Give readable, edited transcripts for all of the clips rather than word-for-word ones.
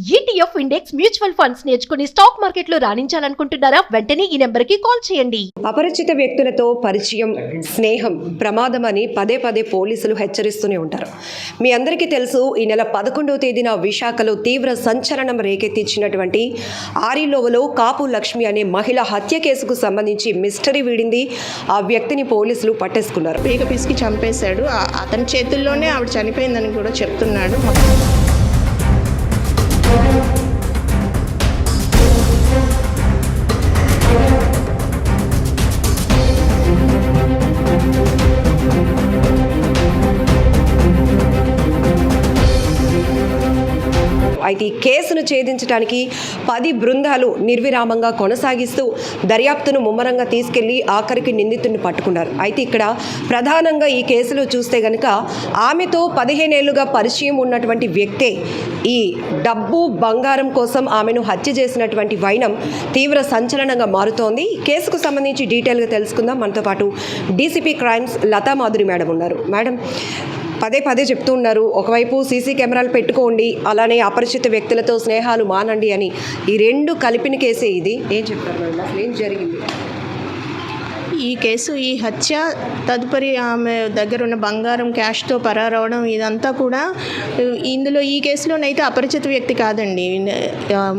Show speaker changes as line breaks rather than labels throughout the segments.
ETF index mutual funds నేర్చుకుని stock మార్కెట్లో రాణించాలనుకుంటున్నారా? వెంటనే ఈ నెంబర్కి కాల్ చేయండి.
అపరిచిత వ్యక్తులతో పరిచయం, స్నేహం ప్రమాదమని పదే పదే పోలీసులు హెచ్చరిస్తూనే ఉంటారు. మీ అందరికీ తెలుసు, ఈ నెల 11వ తేదీన విశాఖలో తీవ్ర సంచలనం రేకెత్తించినటువంటి ఆరిలోవలో కాపు లక్ష్మి అనే మహిళ హత్య కేసుకు సంబంధించి మిస్టరీ వీడింది. ఆ వ్యక్తిని పోలీసులు పట్టేసుకున్నారు.
పీక పిసికి చంపేశాడు. అతని చేతుల్లోనే ఆవిడ చనిపోయిందని కూడా చెప్తున్నాడు.
అయితే ఈ కేసును ఛేదించడానికి 10 బృందాలు నిర్విరామంగా కొనసాగిస్తూ దర్యాప్తును ముమ్మరంగా తీసుకెళ్లి ఆఖరికి నిందితుడిని పట్టుకున్నారు. అయితే ఇక్కడ ప్రధానంగా ఈ కేసులో చూస్తే గనుక ఆమెతో 15 ఏళ్లుగా పరిచయం ఉన్నటువంటి వ్యక్తే ఈ డబ్బు బంగారం కోసం ఆమెను హత్య చేసినటువంటి వైనం తీవ్ర సంచలనంగా మారుతోంది. ఈ కేసుకు సంబంధించి డీటెయిల్గా తెలుసుకుందాం. మనతో పాటు DCP crimes Latha Madhuri madam ఉన్నారు. మేడం, పదే పదే చెప్తూ ఉన్నారు, ఒకవైపు సీసీ కెమెరాలు పెట్టుకోండి, అలానే అపరిచిత వ్యక్తులతో స్నేహాలు మానండి అని. ఈ రెండు కలిపిన కేసే ఇది. ఏం చెప్తారు మేడం, అసలు ఏం జరిగింది?
ఈ కేసు, ఈ హత్య, తదుపరి ఆమె దగ్గర ఉన్న బంగారం క్యాష్తో పరారవడం, ఇదంతా కూడా ఇందులో ఈ కేసులోనైతే అపరిచిత వ్యక్తి కాదండి.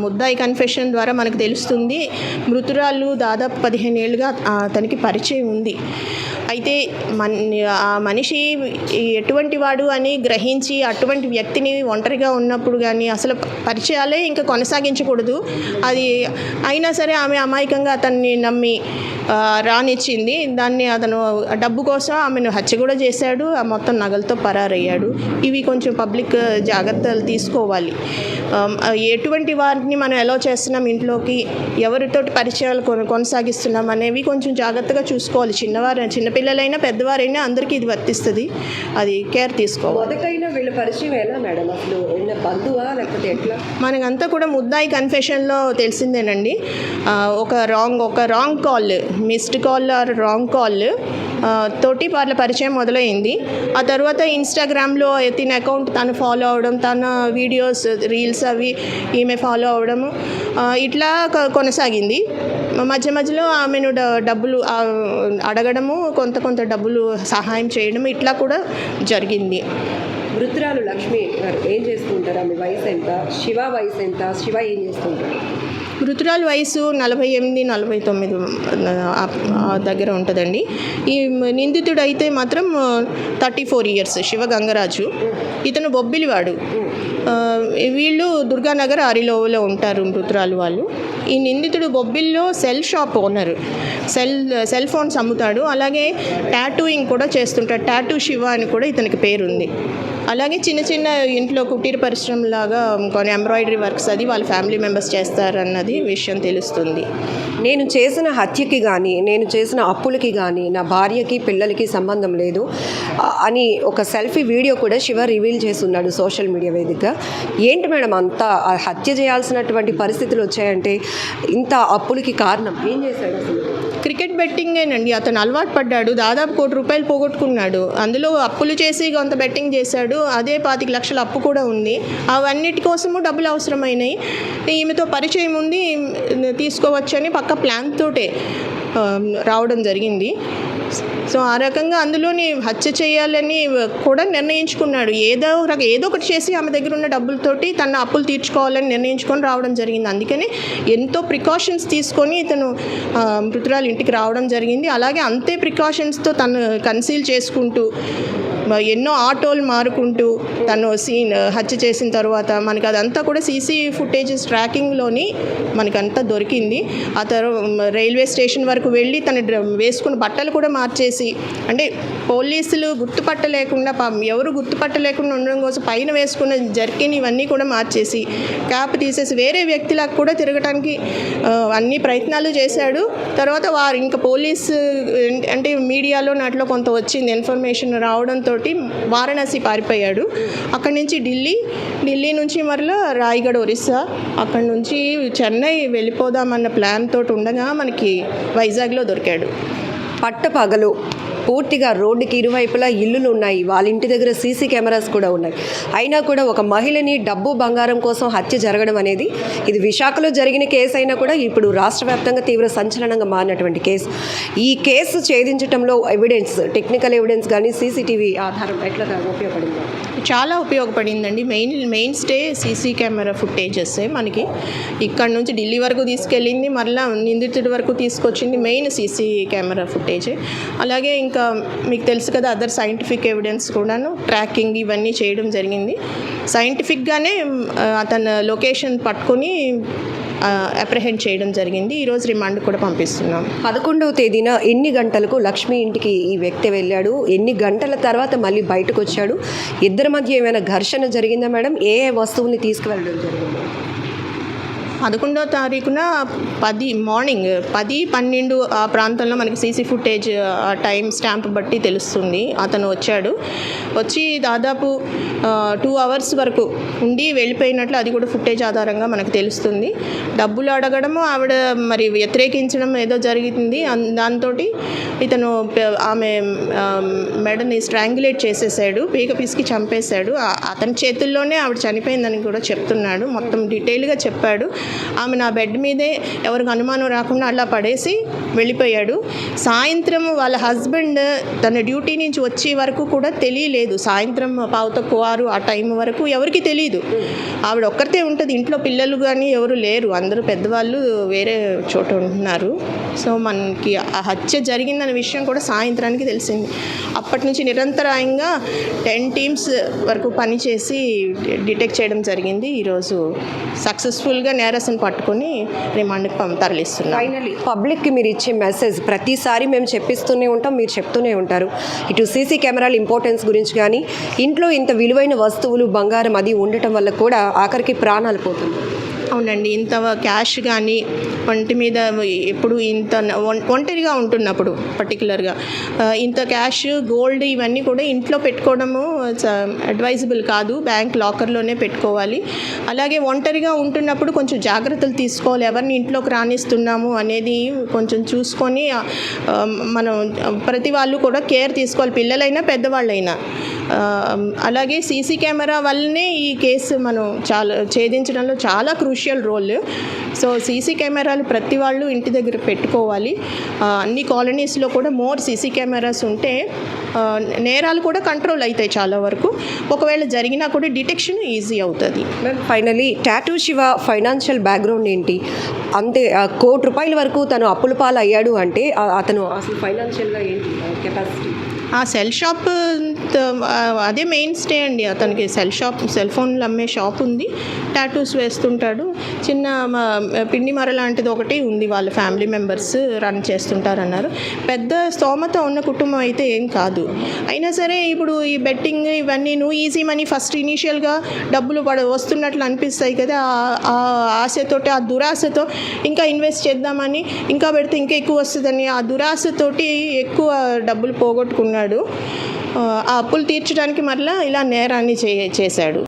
ముద్దాయి కన్ఫెషన్ ద్వారా మనకు తెలుస్తుంది. మృతురాలు దాదాపు 15 ఏళ్ళుగా తనకి పరిచయం ఉంది. అయితే ఆ మనిషి ఎటువంటి వాడు అని గ్రహించి అటువంటి వ్యక్తిని ఒంటరిగా ఉన్నప్పుడు కానీ అసలు పరిచయాలే ఇంకా కొనసాగించకూడదు. అది అయినా సరే ఆమె అమాయకంగా అతన్ని నమ్మి రానిచ్చింది. దాన్ని అతను డబ్బు కోసం ఆమెను హత్య కూడా చేశాడు. ఆ మొత్తం నగలతో పరారయ్యాడు. ఇవి కొంచెం పబ్లిక్ జాగ్రత్తలు తీసుకోవాలి. ఎటువంటి వారిని మనం ఎలా చేస్తున్నాం, ఇంట్లోకి ఎవరితోటి పరిచయాలు కొనసాగిస్తున్నాం అనేవి కొంచెం జాగ్రత్తగా చూసుకోవాలి. చిన్నపిల్లలైనా పెద్దవారైనా అందరికీ ఇది వర్తిస్తుంది. అది కేర్ తీసుకోవాలి.
మొదటైనా వీళ్ళ పరిచయం ఎలా మేడం, అసలు బంధువా లేకపోతే ఎట్లా?
మనకంతా కూడా ముద్దాయి కన్ఫెషన్లో తెలిసిందేనండి. ఒక wrong call, missed call or wrong call తోటి వాళ్ళ పరిచయం మొదలైంది. ఆ తర్వాత ఇన్స్టాగ్రామ్లో తిన అకౌంట్ తను ఫాలో అవడం, తన వీడియోస్, రీల్స్ అవి ఈమె ఫాలో అవడము, ఇట్లా కొనసాగింది. మధ్య మధ్యలో ఆమెను డబ్బులు అడగడము, కొంత డబ్బులు సహాయం చేయడం, ఇట్లా కూడా జరిగింది.
మృతురాలు లక్ష్మి గారు ఏం చేస్తుంటారు? ఆమె వయసు ఎంత? శివ వయసు ఎంత? శివ ఏం చేస్తుంటారు?
మృతురాలు వయసు 48-49 దగ్గర ఉంటుందండి. ఈ నిందితుడు అయితే మాత్రం 34 ఇయర్స్, శివ గంగరాజు. ఇతను బొబ్బిలివాడు. వీళ్ళు దుర్గానగర్ ఆరిలోవలో ఉంటారు మృతురాలు వాళ్ళు. ఈ నిందితుడు బొబ్బిల్లో cell shop owner. Cell phones అమ్ముతాడు. అలాగే టాటూయింగ్ కూడా చేస్తుంటాడు. టాటూ శివ అని కూడా ఇతనికి పేరుంది. అలాగే చిన్న ఇంట్లో కుటీర పరిశ్రమలాగా కొన్ని ఎంబ్రాయిడరీ వర్క్స్ అది వాళ్ళ ఫ్యామిలీ మెంబర్స్ చేస్తారన్నది విషయం తెలుస్తుంది.
నేను చేసిన హత్యకి కానీ, నేను చేసిన అప్పులకి కానీ నా భార్యకి పిల్లలకి సంబంధం లేదు అని ఒక సెల్ఫీ వీడియో కూడా శివ రివీల్ చేస్తున్నాడు సోషల్ మీడియా వేదికగా. ఏంటి మేడం అంతా హత్య చేయాల్సినటువంటి పరిస్థితులు వచ్చాయంటే ఇంత అప్పులకి కారణం ఏం చేశాడు? అసలు
క్రికెట్ బెట్టింగేనండి. అతను అలవాటు పడ్డాడు. దాదాపు ₹1 కోటి పోగొట్టుకున్నాడు. అందులో అప్పులు చేసి కొంత బెట్టింగ్ చేశాడు. అదే 25 లక్షల అప్పు కూడా ఉంది. అవన్నిటి కోసము డబ్బులు అవసరమైనాయి. ఈమెతో పరిచయం ఉంది, తీసుకోవచ్చని పక్క ప్లాన్ తోటే రావడం జరిగింది. సో ఆ రకంగా అందులోని హత్య చేయాలని కూడా నిర్ణయించుకున్నాడు. ఏదో ఒకటి చేసి ఆమె దగ్గర ఉన్న డబ్బులతోటి తన అప్పులు తీర్చుకోవాలని నిర్ణయించుకొని రావడం జరిగింది. అందుకని ఎంతో ప్రికాషన్స్ తీసుకొని ఇతను మృతురాలు ఇంటికి రావడం జరిగింది. అలాగే అంతే ప్రికాషన్స్తో తను కన్సీల్ చేసుకుంటూ ఎన్నో ఆటోలు మారుకుంటూ తను హత్య చేసిన తర్వాత మనకి అదంతా కూడా సీసీ ఫుటేజెస్ ట్రాకింగ్లోని మనకంతా దొరికింది. ఆ తర్వాత రైల్వే స్టేషన్ వరకు వెళ్ళి తను వేసుకున్న బట్టలు కూడా మార్చేసి, అంటే పోలీసులు ఎవరు గుర్తుపట్టలేకుండా ఉండడం కోసం పైన వేసుకున్న జర్కిన్ ఇవన్నీ కూడా మార్చేసి క్యాప్ తీసేసి వేరే వ్యక్తిలాగా కూడా తిరగడానికి అన్ని ప్రయత్నాలు చేశాడు. తర్వాత ఇంకా పోలీసు అంటే మీడియాలో నాట్లో కొంత వచ్చింది ఇన్ఫర్మేషన్ రావడంతో వారణాసి పారిపోయాడు. అక్కడి నుంచి ఢిల్లీ నుంచి మరలా రాయగఢ్, ఒరిస్సా, అక్కడి నుంచి చెన్నై వెళ్ళిపోదామన్న ప్లాన్ తోటి ఉండగా మనకి వైజాగ్లో దొరికాడు.
పట్టపగలు పూర్తిగా రోడ్డుకి ఇరువైపులా ఇల్లులు ఉన్నాయి, వాళ్ళ ఇంటి దగ్గర సీసీ కెమెరాస్ కూడా ఉన్నాయి. అయినా కూడా ఒక మహిళని డబ్బు బంగారం కోసం హత్య జరగడం అనేది ఇది విశాఖలో జరిగిన కేసు అయినా కూడా ఇప్పుడు రాష్ట్ర వ్యాప్తంగా తీవ్ర సంచలనంగా మారినటువంటి కేసు. ఈ కేసు ఛేదించడంలో ఎవిడెన్స్, టెక్నికల్ ఎవిడెన్స్ కానీ సీసీటీవీ ఆధారం ఎట్లా ఉపయోగపడింది?
చాలా ఉపయోగపడిందండి. Mainstay CC camera footages మనకి ఇక్కడ నుంచి ఢిల్లీ వరకు తీసుకెళ్ళింది, మళ్ళీ నిందితుడి వరకు తీసుకొచ్చింది మెయిన్ సీసీ కెమెరా ఫుటేజ్. అలాగే ఇంకా మీకు తెలుసు కదా, అదర్ సైంటిఫిక్ ఎవిడెన్స్ కూడాను ట్రాకింగ్ ఇవన్నీ చేయడం జరిగింది. సైంటిఫిక్గానే అతను లొకేషన్ పట్టుకొని అప్రహెండ్ చేయడం జరిగింది. ఈరోజు రిమాండ్ కూడా పంపిస్తున్నాం.
11వ తేదీన ఎన్ని గంటలకు లక్ష్మి ఇంటికి ఈ వ్యక్తి వెళ్ళాడు, ఎన్ని గంటల తర్వాత మళ్ళీ బయటకు వచ్చాడు, ఇద్దరి మధ్య ఏమైనా ఘర్షణ జరిగిందా మేడం? ఏ వస్తువుని తీసుకువెళ్ళడం జరిగింది?
11వ తారీఖున మార్నింగ్ 10-12 ఆ ప్రాంతంలో మనకి సీసీ ఫుటేజ్ ఆ టైం స్టాంప్ బట్టి తెలుస్తుంది. అతను వచ్చి దాదాపు 2 అవర్స్ వరకు ఉండి వెళ్ళిపోయినట్లు అది కూడా ఫుటేజ్ ఆధారంగా మనకు తెలుస్తుంది. డబ్బులు అడగడము, ఆవిడ మరి వ్యతిరేకించడం ఏదో జరిగింది. దాంతో ఇతను ఆమె మెడని స్ట్రాంగులేట్ చేసేసాడు, పీక పిసికి చంపేశాడు. అతని చేతుల్లోనే ఆవిడ చనిపోయిందని కూడా చెప్తున్నాడు. మొత్తం డీటెయిల్గా చెప్పాడు. ఆమె నా బెడ్ మీదే ఎవరికి అనుమానం రాకుండా అలా పడేసి వెళ్ళిపోయాడు. సాయంత్రం వాళ్ళ హస్బెండ్ తన డ్యూటీ నుంచి వచ్చే వరకు కూడా తెలియలేదు. సాయంత్రం 5:15 ఆ టైం వరకు ఎవరికి తెలియదు. ఆవిడ ఒక్కరితే ఉంటుంది ఇంట్లో, పిల్లలు కానీ ఎవరు లేరు, అందరూ పెద్దవాళ్ళు వేరే చోట ఉంటున్నారు. సో మనకి ఆ హత్య జరిగిందనే విషయం కూడా సాయంత్రానికి తెలిసింది. అప్పటి నుంచి నిరంతరాయంగా 10 టీమ్స్ వరకు పనిచేసి డిటెక్ట్ చేయడం జరిగింది. ఈరోజు సక్సెస్ఫుల్గా నేరస్తుని పట్టుకొని రిమాండ్కి తరలిస్తున్నాం.
ఫైనల్లీ పబ్లిక్కి మీరు ఇచ్చే మెసేజ్, ప్రతిసారి మేము చెప్పిస్తూనే ఉంటాం, మీరు చెప్తూనే ఉంటారు, ఇటు సీసీ కెమెరాల ఇంపార్టెన్స్ గురించి కానీ, ఇంట్లో ఇంత విలువైన వస్తువులు బంగారం అది ఉండటం వల్ల కూడా ఆఖరికి ప్రాణాలు పోతుంది.
అవునండి, ఇంత క్యాష్ కానీ ఒంటి మీద ఎప్పుడు ఇంత ఒంటరిగా ఉంటున్నప్పుడు పర్టికులర్గా ఇంత క్యాష్, గోల్డ్ ఇవన్నీ కూడా ఇంట్లో పెట్టుకోవడము అడ్వైజబుల్ కాదు. బ్యాంక్ లాకర్లోనే పెట్టుకోవాలి. అలాగే ఒంటరిగా ఉంటున్నప్పుడు కొంచెం జాగ్రత్తలు తీసుకోవాలి. ఎవరిని ఇంట్లోకి రానిస్తున్నాము అనేది కొంచెం చూసుకొని మనం ప్రతి వాళ్ళు కూడా కేర్ తీసుకోవాలి, పిల్లలైనా పెద్దవాళ్ళైనా. అలాగే సీసీ కెమెరా వల్లనే ఈ కేసు మనం ఛేదించడంలో చాలా క్రూషియల్ రోల్. సో సీసీ కెమెరాలు ప్రతి వాళ్ళు ఇంటి దగ్గర పెట్టుకోవాలి. అన్ని కాలనీస్లో కూడా మోర్ సీసీ కెమెరాస్ ఉంటే నేరాలు కూడా కంట్రోల్ అవుతాయి చాలా వరకు. ఒకవేళ జరిగినా కూడా డిటెక్షన్ ఈజీ అవుతుంది.
Finally tattoo Shiva financial background ఏంటి? అంతే ₹1,00,00,000 వరకు తను అప్పుల పాలు అయ్యాడు అంటే అతను అసలు ఫైనాన్షియల్గా ఏంటి కెపాసిటీ?
ఆ సెల్ షాప్ అదే మెయిన్ స్టే అండి. అతనికి సెల్ ఫోన్లు అమ్మే షాప్ ఉంది, టాటూస్ వేస్తుంటాడు. చిన్న పిండి మర లాంటిది ఒకటి ఉంది, వాళ్ళ ఫ్యామిలీ మెంబర్స్ రన్ చేస్తుంటారన్నారు. పెద్ద స్తోమత ఉన్న కుటుంబం అయితే ఏం కాదు. అయినా సరే ఇప్పుడు ఈ బెట్టింగ్ ఇవన్నీ ఈజీ మనీ ఫస్ట్ ఇనీషియల్గా డబ్బులు వస్తున్నట్లు అనిపిస్తాయి కదా, ఆ ఆశతోటి, ఆ దురాశతో ఇంకా ఇన్వెస్ట్ చేద్దామని, ఇంకా పెడితే ఇంకా ఎక్కువ వస్తుందని ఆ దురాశతోటి ఎక్కువ డబ్బులు పోగొట్టుకున్నాడు. ఆ అప్పులు తీర్చడానికి మరలా ఇలా నేరాన్ని చేశాడు.